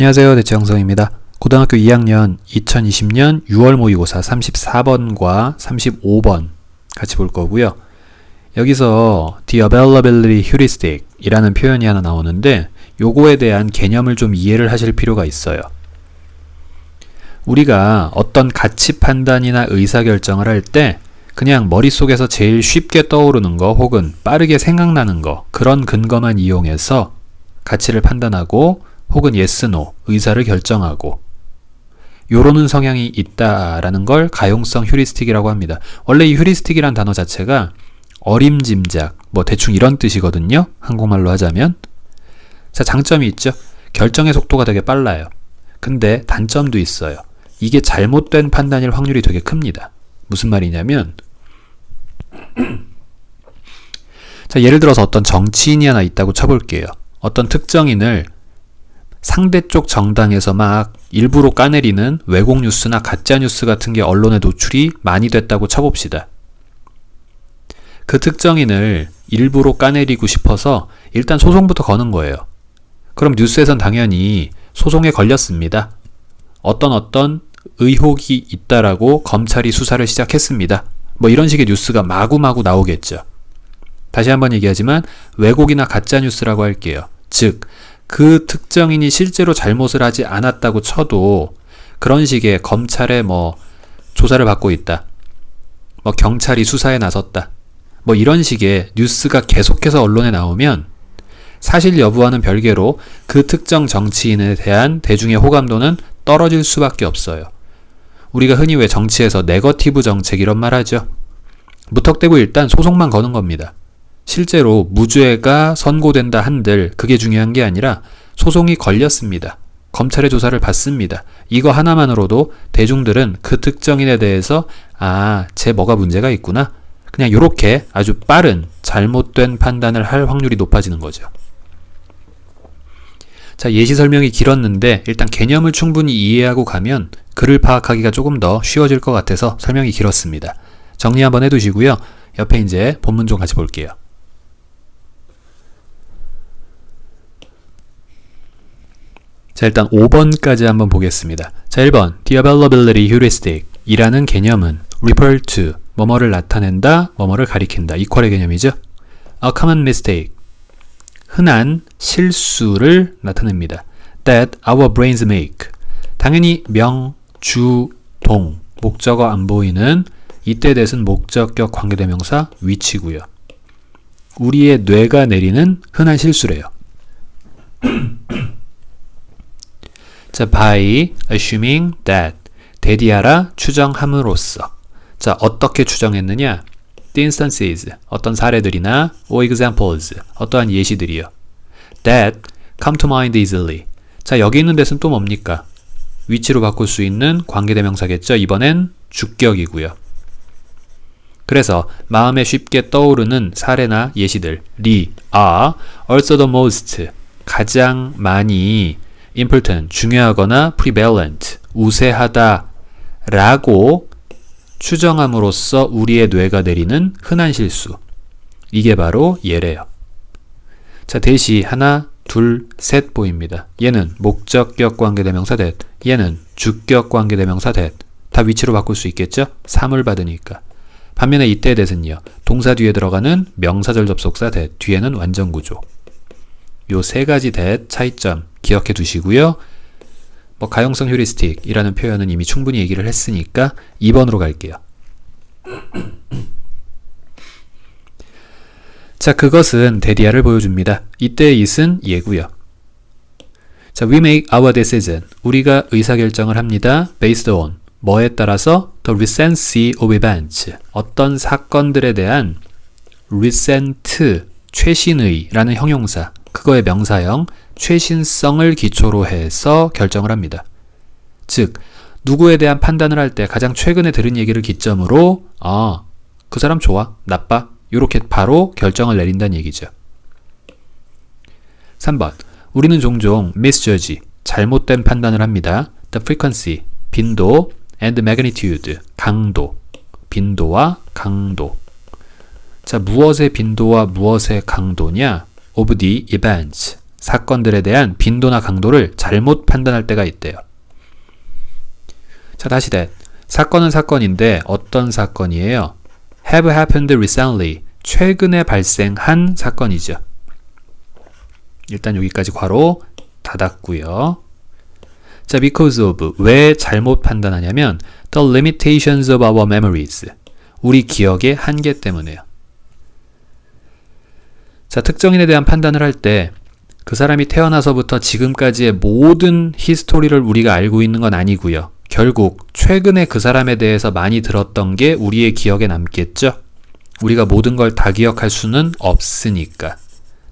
안녕하세요. 대체영성입니다. 고등학교 2학년 2020년 6월 모의고사 34번과 35번 같이 볼 거고요. 여기서 the availability heuristic 이라는 표현이 하나 나오는데 요거에 대한 개념을 좀 이해를 하실 필요가 있어요. 우리가 어떤 가치 판단이나 의사결정을 할 때 그냥 머릿속에서 제일 쉽게 떠오르는 거 혹은 빠르게 생각나는 거 그런 근거만 이용해서 가치를 판단하고 혹은 yes, no, 의사를 결정하고 요러는 성향이 있다라는 걸 가용성 휴리스틱이라고 합니다. 원래 이 휴리스틱이란 단어 자체가 어림짐작, 대충 이런 뜻이거든요. 한국말로 하자면. 자, 장점이 있죠. 결정의 속도가 되게 빨라요. 근데 단점도 있어요. 이게 잘못된 판단일 확률이 되게 큽니다. 무슨 말이냐면 자, 예를 들어서 어떤 정치인이 하나 있다고 쳐볼게요. 어떤 특정인을 상대 쪽 정당에서 막 일부러 까내리는 왜곡 뉴스나 가짜 뉴스 같은 게 언론에 노출이 많이 됐다고 쳐봅시다. 그 특정인을 일부러 까내리고 싶어서 일단 소송부터 거는 거예요. 그럼 뉴스에선 당연히 소송에 걸렸습니다. 어떤 의혹이 있다라고 검찰이 수사를 시작했습니다. 이런 식의 뉴스가 마구마구 나오겠죠. 다시 한번 얘기하지만 왜곡이나 가짜 뉴스라고 할게요. 즉, 그 특정인이 실제로 잘못을 하지 않았다고 쳐도 그런 식의 검찰에 조사를 받고 있다. 경찰이 수사에 나섰다. 이런 식의 뉴스가 계속해서 언론에 나오면 사실 여부와는 별개로 그 특정 정치인에 대한 대중의 호감도는 떨어질 수밖에 없어요. 우리가 흔히 왜 정치에서 네거티브 정책 이런 말 하죠. 무턱대고 일단 소송만 거는 겁니다. 실제로 무죄가 선고된다 한들 그게 중요한 게 아니라 소송이 걸렸습니다. 검찰의 조사를 받습니다. 이거 하나만으로도 대중들은 그 특정인에 대해서 쟤 뭐가 문제가 있구나. 그냥 요렇게 아주 빠른 잘못된 판단을 할 확률이 높아지는 거죠. 자, 예시 설명이 길었는데 일단 개념을 충분히 이해하고 가면 글을 파악하기가 조금 더 쉬워질 것 같아서 설명이 길었습니다. 정리 한번 해두시고요. 옆에 이제 본문 좀 같이 볼게요. 자, 일단 5번까지 한번 보겠습니다. 자, 1번 The availability heuristic 이라는 개념은 refer to 뭐뭐를 나타낸다, 뭐뭐를 가리킨다. 이퀄의 개념이죠. A common mistake 흔한 실수를 나타냅니다. That our brains make 당연히 명, 주, 동 목적어 안 보이는 이때 that은 목적격 관계대명사 위치고요. 우리의 뇌가 내리는 흔한 실수래요. 자, by assuming that 대디하라 추정함으로써 자, 어떻게 추정했느냐? The instances 어떤 사례들이나 or examples 어떠한 예시들이요. That come to mind easily 자, 여기 있는 that은 또 뭡니까? 위치로 바꿀 수 있는 관계대명사겠죠. 이번엔 주격이고요. 그래서 마음에 쉽게 떠오르는 사례나 예시들이 are also the most 가장 많이 important 중요하거나 prevalent 우세하다 라고 추정함으로써 우리의 뇌가 내리는 흔한 실수 이게 바로 예래요. 자, 대시 하나 둘 셋 보입니다. 얘는 목적격 관계대명사 that 얘는 주격 관계대명사 that 다 위치로 바꿀 수 있겠죠? 3을 받으니까. 반면에 이때 that은요 동사 뒤에 들어가는 명사절 접속사 that 뒤에는 완전구조 요 세 가지 that 차이점 기억해 두시고요. 가용성 휴리스틱이라는 표현은 이미 충분히 얘기를 했으니까 2번으로 갈게요. 자, 그것은 대디아를 보여줍니다. 이때의 it은 예고요. 자, we make our decision. 우리가 의사결정을 합니다. based on 뭐에 따라서 the recency of events. 어떤 사건들에 대한 recent 최신의 라는 형용사 그거의 명사형 최신성을 기초로 해서 결정을 합니다. 즉, 누구에 대한 판단을 할 때 가장 최근에 들은 얘기를 기점으로 그 사람 좋아, 나빠 이렇게 바로 결정을 내린다는 얘기죠. 3번 우리는 종종 misjudge 잘못된 판단을 합니다. The frequency 빈도 and magnitude 강도 빈도와 강도 자, 무엇의 빈도와 무엇의 강도냐? of the events 사건들에 대한 빈도나 강도를 잘못 판단할 때가 있대요. 자, 다시 사건은 사건인데 어떤 사건이에요? have happened recently. 최근에 발생한 사건이죠. 일단 여기까지 괄호 닫았고요. 자, because of. 왜 잘못 판단하냐면 the limitations of our memories. 우리 기억의 한계 때문에요. 자, 특정인에 대한 판단을 할 때 그 사람이 태어나서부터 지금까지의 모든 히스토리를 우리가 알고 있는 건 아니고요. 결국 최근에 그 사람에 대해서 많이 들었던 게 우리의 기억에 남겠죠. 우리가 모든 걸 다 기억할 수는 없으니까.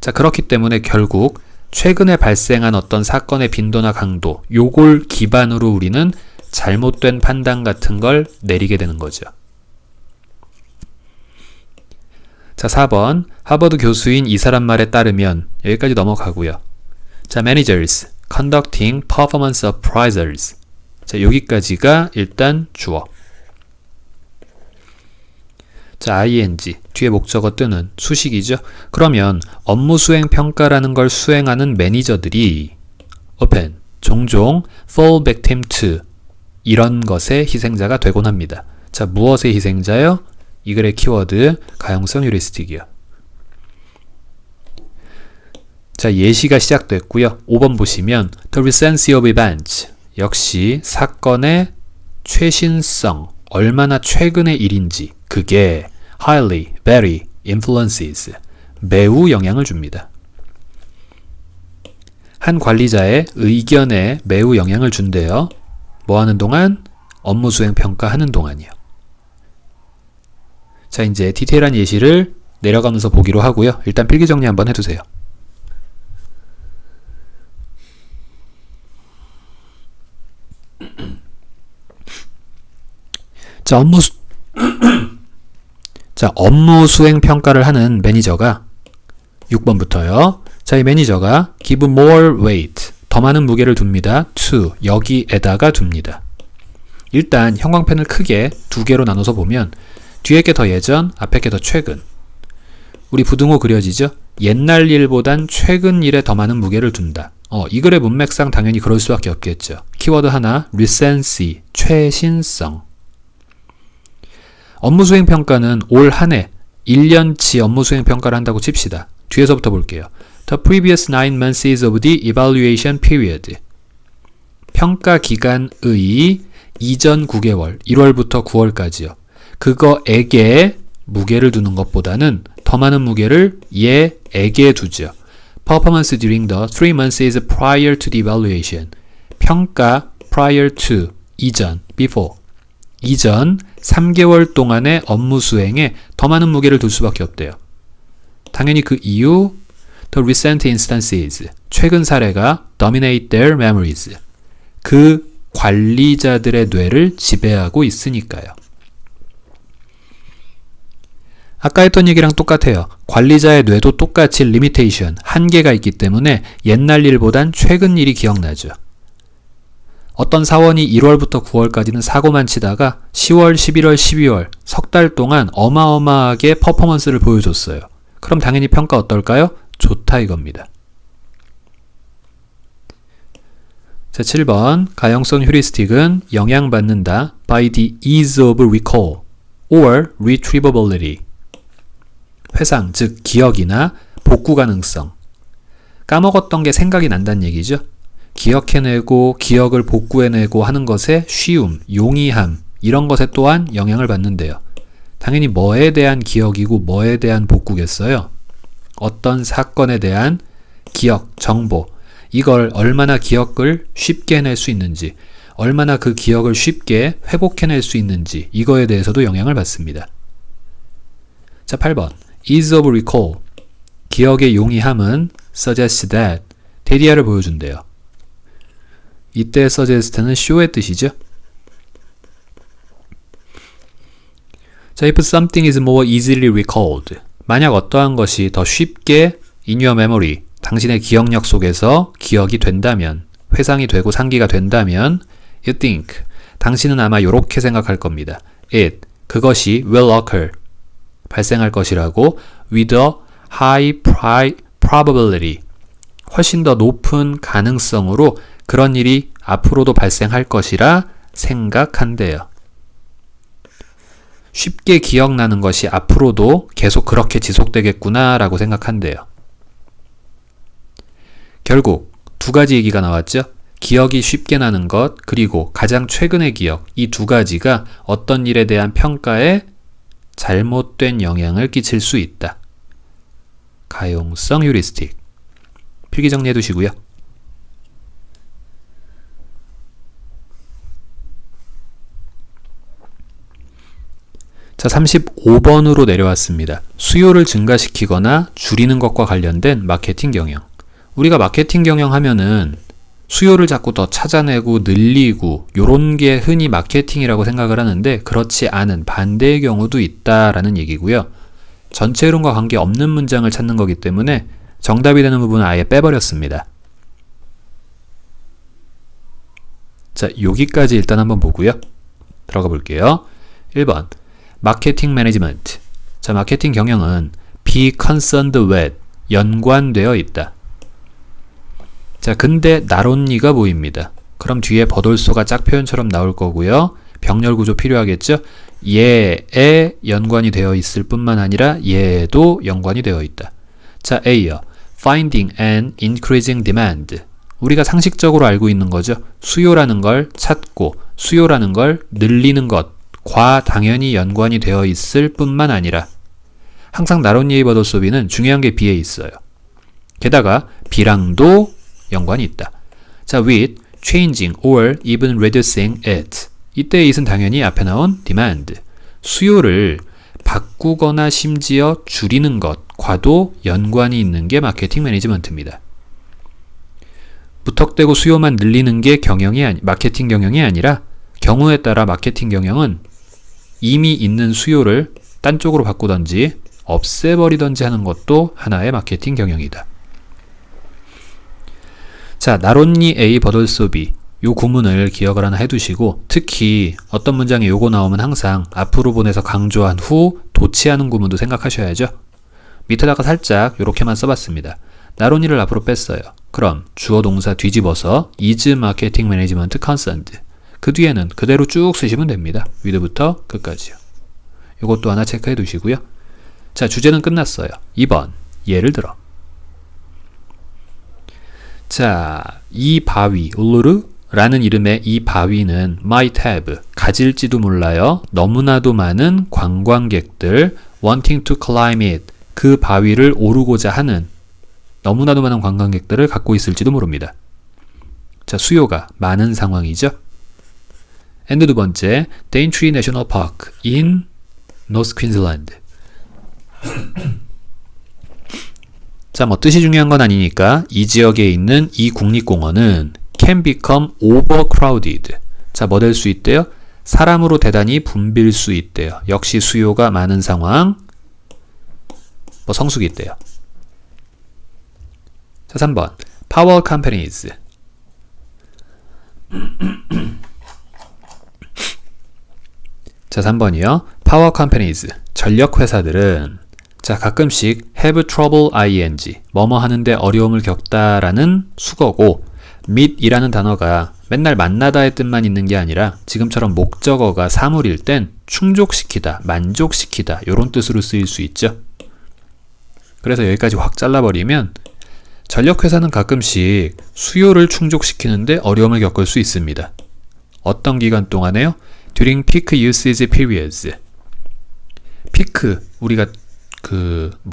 자, 그렇기 때문에 결국 최근에 발생한 어떤 사건의 빈도나 강도, 요걸 기반으로 우리는 잘못된 판단 같은 걸 내리게 되는 거죠. 자, 4번. 하버드 교수인 이 사람 말에 따르면 여기까지 넘어가고요. 자, managers conducting performance appraisals. 자, 여기까지가 일단 주어. 자, ing 뒤에 목적어 뜨는 수식이죠. 그러면 업무 수행 평가라는 걸 수행하는 매니저들이 often 종종 fall victim to 이런 것의 희생자가 되곤 합니다. 자, 무엇의 희생자요? 이 글의 키워드 가용성 휴리스틱이요. 자, 예시가 시작됐고요. 5번 보시면 the recency of events. 역시 사건의 최신성, 얼마나 최근의 일인지 그게 highly, very influences. 매우 영향을 줍니다. 한 관리자의 의견에 매우 영향을 준대요. 뭐 하는 동안? 업무 수행 평가하는 동안이요. 자, 이제 디테일한 예시를 내려가면서 보기로 하고요. 일단 필기 정리 한번 해두세요. 자, 업무 수행 평가를 하는 매니저가 6번부터요. 자, 이 매니저가 give more weight, 더 많은 무게를 둡니다. to, 여기에다가 둡니다. 일단 형광펜을 크게 두 개로 나눠서 보면 뒤에 게 더 예전, 앞에 게 더 최근. 우리 부등호 그려지죠? 옛날 일보단 최근 일에 더 많은 무게를 둔다. 이 글의 문맥상 당연히 그럴 수밖에 없겠죠. 키워드 하나, recency, 최신성. 업무 수행 평가는 올 한 해 1년치 업무 수행 평가를 한다고 칩시다. 뒤에서부터 볼게요. The previous 9 months of the evaluation period. 평가 기간의 이전 9개월, 1월부터 9월까지요. 그거에게 무게를 두는 것보다는 더 많은 무게를 얘에게 두죠. Performance during the 3 months prior to the evaluation. 평가 prior to, 이전, before. 이전 3개월 동안의 업무 수행에 더 많은 무게를 둘 수밖에 없대요. 당연히 그 이유, the recent instances, 최근 사례가 dominate their memories, 그 관리자들의 뇌를 지배하고 있으니까요. 아까 했던 얘기랑 똑같아요. 관리자의 뇌도 똑같이 limitation, 한계가 있기 때문에 옛날 일보단 최근 일이 기억나죠. 어떤 사원이 1월부터 9월까지는 사고만 치다가 10월, 11월, 12월 석 달 동안 어마어마하게 퍼포먼스를 보여줬어요. 그럼 당연히 평가 어떨까요? 좋다 이겁니다. 자, 7번 가용성 휴리스틱은 영향받는다 by the ease of recall or retrievability. 회상, 즉 기억이나 복구 가능성. 까먹었던 게 생각이 난다는 얘기죠. 기억해내고 기억을 복구해내고 하는 것의 쉬움, 용이함 이런 것에 또한 영향을 받는데요. 당연히 뭐에 대한 기억이고 뭐에 대한 복구겠어요? 어떤 사건에 대한 기억, 정보 이걸 얼마나 기억을 쉽게 해낼 수 있는지 얼마나 그 기억을 쉽게 회복해낼 수 있는지 이거에 대해서도 영향을 받습니다. 자, 8번 ease of recall 기억의 용이함은 suggest that 대리아를 보여준대요. 이때 suggest는 show의 뜻이죠. 자, if something is more easily recalled 만약 어떠한 것이 더 쉽게 in your memory 당신의 기억력 속에서 기억이 된다면 회상이 되고 상기가 된다면 you think 당신은 아마 이렇게 생각할 겁니다. it 그것이 will occur 발생할 것이라고 with a high probability 훨씬 더 높은 가능성으로 그런 일이 앞으로도 발생할 것이라 생각한대요. 쉽게 기억나는 것이 앞으로도 계속 그렇게 지속되겠구나 라고 생각한대요. 결국 두 가지 얘기가 나왔죠. 기억이 쉽게 나는 것, 그리고 가장 최근의 기억, 이 두 가지가 어떤 일에 대한 평가에 잘못된 영향을 끼칠 수 있다. 가용성 휴리스틱. 필기 정리해 두시고요. 자, 35번으로 내려왔습니다. 수요를 증가시키거나 줄이는 것과 관련된 마케팅 경영. 우리가 마케팅 경영 하면은 수요를 자꾸 더 찾아내고 늘리고 요런 게 흔히 마케팅이라고 생각을 하는데 그렇지 않은 반대의 경우도 있다라는 얘기고요. 전체 흐름과 관계없는 문장을 찾는 거기 때문에 정답이 되는 부분은 아예 빼버렸습니다. 자, 여기까지 일단 한번 보고요. 들어가 볼게요. 1번 마케팅 매니지먼트. 자, 마케팅 경영은 be concerned with, 연관되어 있다. 자, 근데 나론니가 보입니다. 그럼 뒤에 버돌소가 짝표현처럼 나올 거고요. 병렬 구조 필요하겠죠? 얘에 연관이 되어 있을 뿐만 아니라 얘에도 연관이 되어 있다. 자, A요. Finding and increasing demand. 우리가 상식적으로 알고 있는 거죠. 수요라는 걸 찾고 수요라는 걸 늘리는 것과 당연히 연관이 되어 있을 뿐만 아니라 항상 나론니의 버돌소비는 중요한 게 B에 있어요. 게다가 B랑도 연관이 있다. 자, with changing or even reducing it. 이때의 it은 당연히 앞에 나온 demand. 수요를 바꾸거나 심지어 줄이는 것과도 연관이 있는 게 마케팅 매니지먼트입니다. 무턱대고 수요만 늘리는 게 마케팅 경영이 아니라 경우에 따라 마케팅 경영은 이미 있는 수요를 딴 쪽으로 바꾸던지 없애버리던지 하는 것도 하나의 마케팅 경영이다. 자, 나론니 A 버돌소 B. 요 구문을 기억을 하나 해두시고 특히 어떤 문장에 요거 나오면 항상 앞으로 보내서 강조한 후 도치하는 구문도 생각하셔야죠. 밑에다가 살짝 요렇게만 써봤습니다. 나론니를 앞으로 뺐어요. 그럼 주어 동사 뒤집어서 is marketing management concerned. 그 뒤에는 그대로 쭉 쓰시면 됩니다. with부터 끝까지요. 요것도 하나 체크해 두시고요. 자, 주제는 끝났어요. 2번 예를 들어. 자, 이 바위, 울루르라는 이름의 이 바위는 might have, 가질지도 몰라요. 너무나도 많은 관광객들 wanting to climb it, 그 바위를 오르고자 하는 너무나도 많은 관광객들을 갖고 있을지도 모릅니다. 자, 수요가 많은 상황이죠. and 두 번째, Daintree National Park in North Queensland. 자, 뭐 뜻이 중요한 건 아니니까 이 지역에 있는 이 국립공원은 can become overcrowded. 자, 뭐 될 수 있대요? 사람으로 대단히 붐빌 수 있대요. 역시 수요가 많은 상황. 뭐 성수기 있대요. 자, 3번 power companies. 자, 3번이요. power companies. 전력 회사들은 자, 가끔씩 have trouble ing, 뭐뭐 하는데 어려움을 겪다라는 수거고 meet이라는 단어가 맨날 만나다의 뜻만 있는 게 아니라 지금처럼 목적어가 사물일 땐 충족시키다, 만족시키다 이런 뜻으로 쓰일 수 있죠. 그래서 여기까지 확 잘라버리면 전력회사는 가끔씩 수요를 충족시키는데 어려움을 겪을 수 있습니다. 어떤 기간 동안에요? During peak usage periods. 피크, 우리가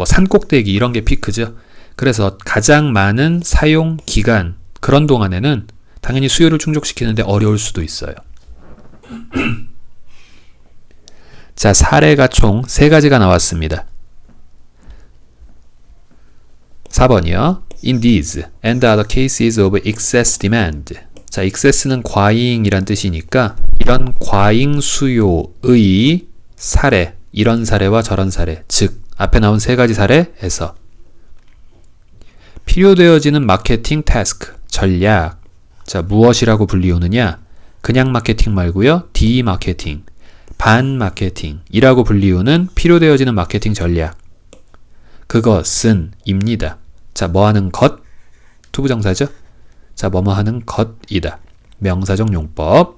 산꼭대기 이런 게 피크죠. 그래서 가장 많은 사용 기간, 그런 동안에는 당연히 수요를 충족시키는데 어려울 수도 있어요. 자, 사례가 총 3가지가 나왔습니다. 4번이요. In these and other cases of excess demand. 자, excess는 과잉이란 뜻이니까 이런 과잉 수요의 사례, 이런 사례와 저런 사례, 즉 앞에 나온 3가지 사례에서 필요되어지는 마케팅 태스크, 전략. 자, 무엇이라고 불리우느냐? 그냥 마케팅 말고요. 디마케팅, 반마케팅이라고 불리우는 필요되어지는 마케팅 전략. 그것은 입니다. 자, 뭐하는 것? 투부정사죠. 자, 뭐뭐 하는 것이다. 명사적 용법.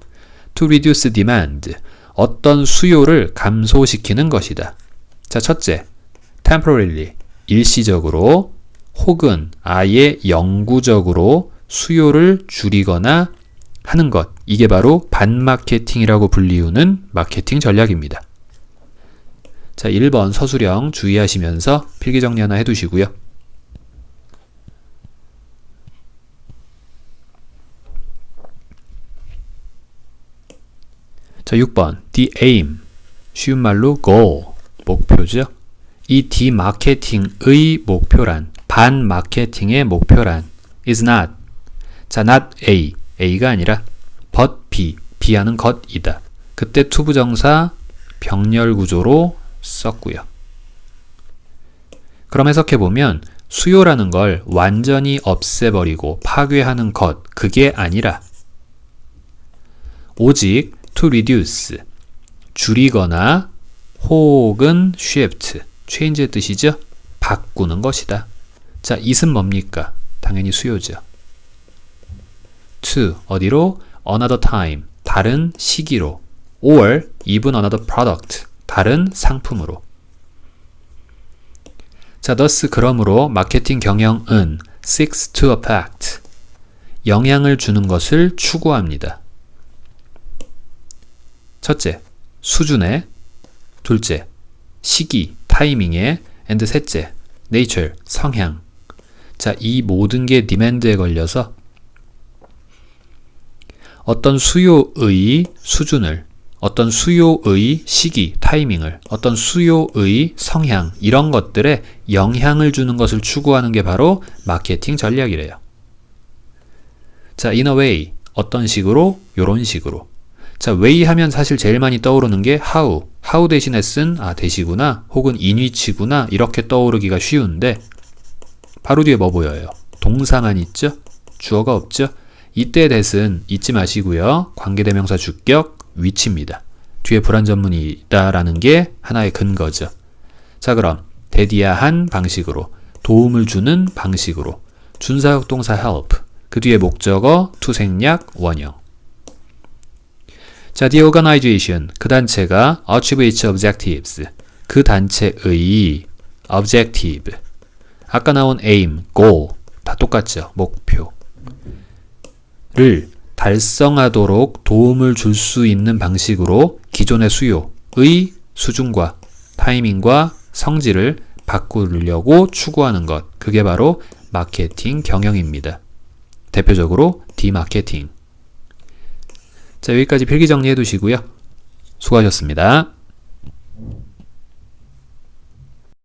To reduce demand. 어떤 수요를 감소시키는 것이다. 자, 첫째. temporarily. 일시적으로 혹은 아예 영구적으로 수요를 줄이거나 하는 것. 이게 바로 반마케팅이라고 불리우는 마케팅 전략입니다. 자, 1번 서술형 주의하시면서 필기 정리 하나 해두시고요. 자, 6번 the aim, 쉬운 말로 goal, 목표죠. 이 디마케팅의 목표란, 반마케팅의 목표란 is not, 자, not A, A가 아니라 but B, B하는 것이다. 그때 투부정사 병렬구조로 썼고요. 그럼 해석해보면 수요라는 걸 완전히 없애버리고 파괴하는 것, 그게 아니라 오직 to reduce, 줄이거나 혹은 shift, change의 뜻이죠. 바꾸는 것이다. 자, it은 뭡니까? 당연히 수요죠. to, 어디로? another time, 다른 시기로. or even another product, 다른 상품으로. 자, thus 그러므로 마케팅 경영은 seeks to affect, 영향을 주는 것을 추구합니다. 첫째, 수준에. 둘째, 시기, 타이밍에. and 셋째, nature, 성향. 자, 이 모든 게 demand에 걸려서 어떤 수요의 수준을, 어떤 수요의 시기, 타이밍을, 어떤 수요의 성향, 이런 것들에 영향을 주는 것을 추구하는 게 바로 마케팅 전략이래요. 자, in a way, 어떤 식으로? 요런 식으로. 자, way 하면 사실 제일 많이 떠오르는 게 how. how 대신에 쓴 대시구나, 혹은 in which구나, 이렇게 떠오르기가 쉬운데 바로 뒤에 뭐 보여요? 동사만 있죠? 주어가 없죠? 이때 that은 잊지 마시고요. 관계대명사 주격, which입니다. 뒤에 불완전문이 있다라는 게 하나의 근거죠. 자, 그럼 대디아한 방식으로, 도움을 주는 방식으로, 준사역 동사 help, 그 뒤에 목적어, 투생략, 원형. 자, the organization, 그 단체가 achieve its objectives, 그 단체의 objective, 아까 나온 aim, goal, 다 똑같죠. 목표. 를 달성하도록 도움을 줄 수 있는 방식으로 기존의 수요의 수준과 타이밍과 성질을 바꾸려고 추구하는 것. 그게 바로 마케팅 경영입니다. 대표적으로 디마케팅. 자, 여기까지 필기 정리해 두시고요. 수고하셨습니다.